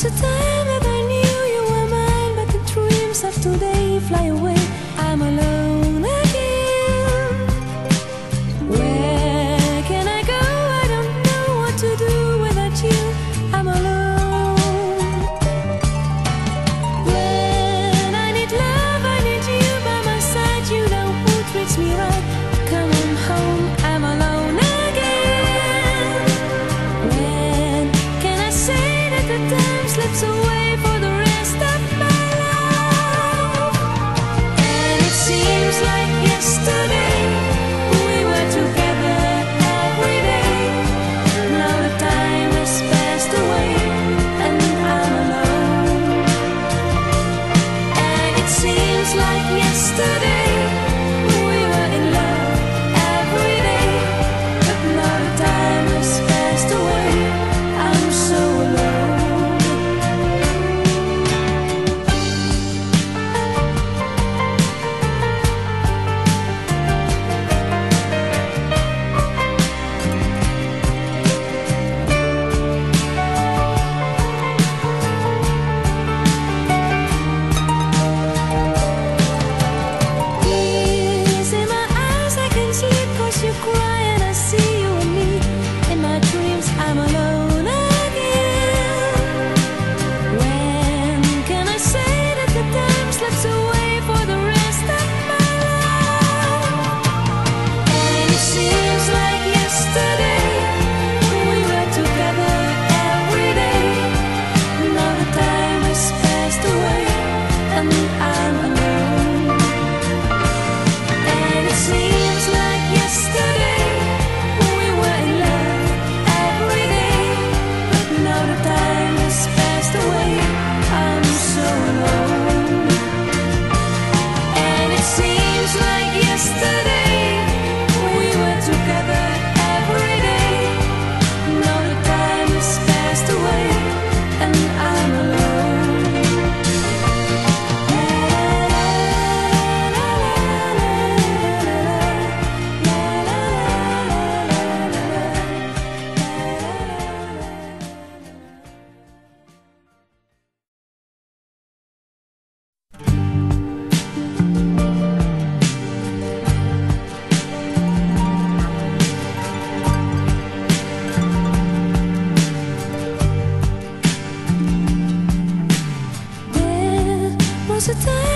was a time that I knew you were mine, but the dreams of today fly away. I'm alone again. Where can I go? I don't know what to do without you. I'm alone. When I need love, I need you by my side. You know who treats me right. Come on home, I'm alone again. When can I say that the time slips away for the rest of my life? And it seems like yesterday we were together every day. Now the time has passed away and I'm alone. And it seems like yesterday we were in love every day, but now the time has passed away. I'm so alone. Tears in my eyes, I can sleep 'cause you cry and I see you and me. In my dreams, I'm alone again. When can I say that the time slips away for the rest of my life? And it seems like yesterday we were together every day. Now the time has passed away and I'm alone. And it seems like yesterday we were in love every day, but now the time has passed away. I'm so alone. And it seems like yesterday we were together every day. Now the time has passed away and I'm alone. There was a time